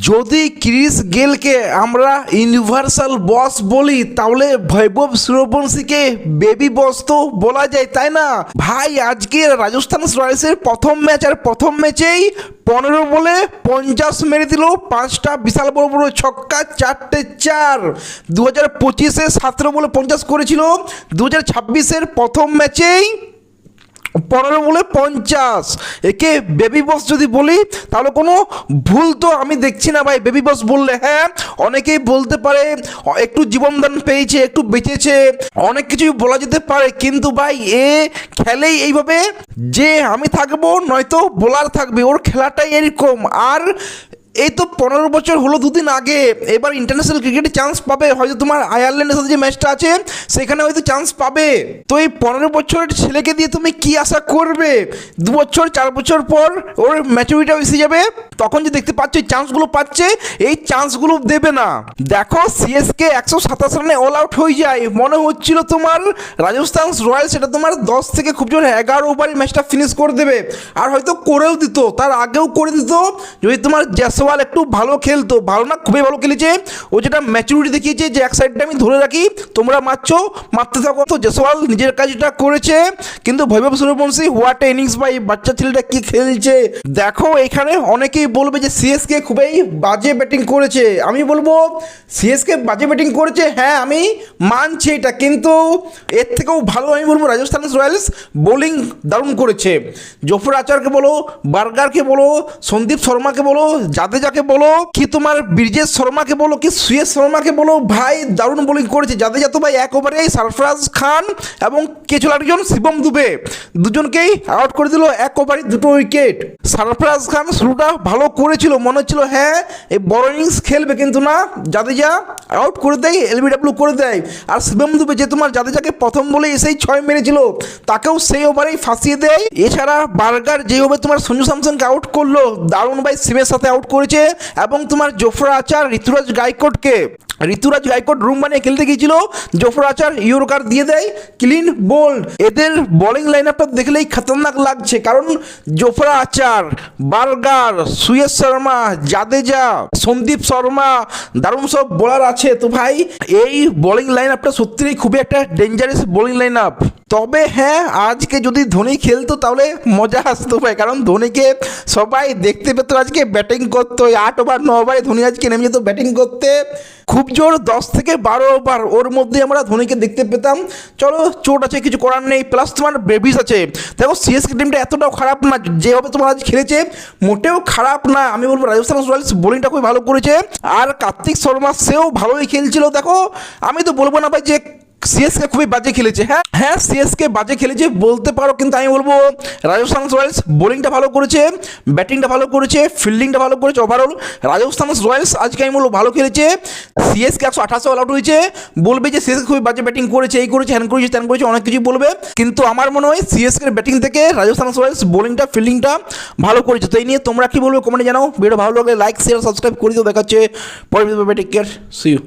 যদি ক্রিস গেলকে আমরা ইউনিভার্সাল বস বলি তাহলে বৈভব সূর্যবংশীকে বেবি বস তো বলা যায়, তাই না ভাই? আজকে রাজস্থান রয়্যালসের প্রথম ম্যাচ, আর প্রথম ম্যাচেই 15 বলে 50 মেরে দিল, 5টা বিশাল বড় বড় ছক্কা, 4টে চার। 2025-এ 17 বলে 50 করেছিল, 2026-এর প্রথম ম্যাচেই 15 বলে 50। একে বেবি বস যদি বলি তাহলে কোনো ভুল তো আমি দেখছি না ভাই। বেবি বস বললে হ্যাঁ অনেকেই বলতে পারে একটু জীবনদান পেয়েছে, একটু বেঁচেছে, অনেক কিছুই বলা যেতে পারে, কিন্তু ভাই এ খেলেই এইভাবে যে আমি থাকবো নয়তো বোলার থাকবে, ওর খেলাটাই এরকম। আর এই তো 15 বছর হলো, দুদিন আগে, এবার ইন্টারন্যাশনাল ক্রিকেটে চান্স পাবে, হয়তো তোমার আয়ারল্যান্ডের সাথে যে ম্যাচটা আছে সেখানে হয়তো চান্স পাবে। তো এই 15 বছরের ছেলেকে দিয়ে তুমি কি আশা করবে? 2 বছর 4 বছর পর ওর ম্যাচুরিটিও এসে যাবে, তখন যে দেখতে পাচ্ছ এই চান্সগুলো পাচ্ছে, এই চান্সগুলো দেবে না। দেখো সিএসকে 127 রানে অল আউট হয়ে যায়, মনে হচ্ছিল তোমার রাজস্থান রয়্যালস এটা তোমার 10 থেকে খুব জোর 11 ওভারে ম্যাচটা ফিনিশ করে দেবে, আর হয়তো করেও দিত, তার আগেও করে দিত যদি তোমার জয়সওয়াল একটু ভালো খেলতো। ভালো না, খুবই ভালো খেলেছে ও, যেটা ম্যাচুরিটি দেখিয়েছে যে এক সাইডটা আমি ধরে রাখি, তোমরা মারতে থাকো। তো জয়সওয়াল নিজের কাজটা করেছে, কিন্তু বৈভব সূর্যবংশী হোয়াট ইনিংস ভাই, বাচ্চা ছেলেটা কি খেলছে দেখো। এখানে অনেকেই বলবে যে সিএসকে খুবই বাজে ব্যাটিং করেছে, আমি বলবো সিএসকে বাজে ব্যাটিং করেছে, হ্যাঁ আমি মানছি এটা, কিন্তু এর থেকেও ভালো আমি বলবো রাজস্থান রয়্যালস বোলিং দারুণ করেছে। জফর আচারকে বলো, বার্গারকে বলো, সন্দীপ শর্মাকে বলো, জাদেজাকে বলো, কি তোমার ব্রিজেশ শর্মাকে বলো, কি সুয়েশ শর্মাকে বলো, ভাই দারুণ বোলিং করেছে। জাদেজা তো ভাই এক ওভারেই সরফরাজ খান এবং কে ছিল আরেকজন শিবম দুবে, দুজনকেই আউট করে দিল এক ওভারে 2টো উইকেট। সরফরাজ খান শুরুটা ভালো করেছিল, মনে হচ্ছিল হ্যাঁ এই বড় ইনিংস খেলবে, কিন্তু না, জাদেজা আউট করে দেয়, এলবিডব্লিউ করে দেয়। আর শিবম দুবে যে তোমার জাদেজাকে প্রথম বলে এসেই 6 মেরেছিল, তাকেও সেই ওভারেই ফাঁসিয়ে দেয়। এছাড়া বার্গার যেভাবে তোমার সঞ্জু স্যামসনকে আউট করলো, দারুণ ভাই সিমের সাথে আউট করেছে, এবং তোমার জফর আচার ঋতুরাজ গায়কোয়াড় রুম বানিয়ে খেলতে গিয়েছিল, জফর আচার ইয়র্কার দিয়ে দেয়, ক্লিন বোল্ড। এদের বোলিং লাইন আপটা দেখলেই খতরনাক লাগছে, কারণ জফর আচার, বার্গার, সুয়েশ শর্মা, জাদেজা, সন্দীপ শর্মা, দারুণ সব বোলার আছে। তো ভাই এই বোলিং লাইন আপটা সত্যিই খুবই একটা ডেঞ্জারাস বোলিং লাইন আপ। তবে হ্যাঁ আজকে যদি ধোনি খেলতো তাহলে মজা আসতো ভাই, কারণ ধোনিকে সবাই দেখতে পেত আজকে ব্যাটিং করতো, 8 ওভার 9 ওভারে ধোনি আজকে নেমে যেত ব্যাটিং করতে, খুব জোর 10 থেকে 12 ওভার ওর মধ্যে আমরা ধোনিকে দেখতে পেতাম। চলো চোট আছে, কিছু করার নেই, প্লাস তোমার বেবিস আছে। দেখো সিএসকে টিমটা এতটাও খারাপ না, যেভাবে তোমার আজ খেলেছে মোটেও খারাপ না। আমি বলবো রাজস্থান রয়্যালস বোলিংটা খুবই ভালো করেছে, আর কার্তিক শর্মা সেও ভালোই খেলছিল। দেখো আমি তো বলবো না ভাই যে সিএসকে খুবই বাজে খেলেছে, হ্যাঁ সিএসকে বাজে খেলেছে বলতে পারো, কিন্তু আমি বলবো রাজস্থান রয়্যালস বোলিংটা ভালো করেছে, ব্যাটিংটা ভালো করেছে, ফিল্ডিংটা ভালো করেছে। ওভারঅল রাজস্থান রয়্যালস আজকে আমি বলবো ভালো খেলেছে। সিএসকে 128 অল আউট হয়েছে, বলবে যে সিএসকে খুবই বাজে ব্যাটিং করেছে, এই করেছে, হ্যান করেছে, ত্যান করেছে, অনেক কিছু বলবে, কিন্তু আমার মনে হয় সিএসকে ব্যাটিং থেকে রাজস্থান রয়্যালস বোলিংটা ফিল্ডিংটা ভালো করেছে। তো এই নিয়ে তোমরা কি বলবে কমেন্টে জানাও। ভিডিও ভালো লাগলে লাইক শেয়ার সাবস্ক্রাইব করে দিও। দেখাচ্ছে পরের video. Take care, see you.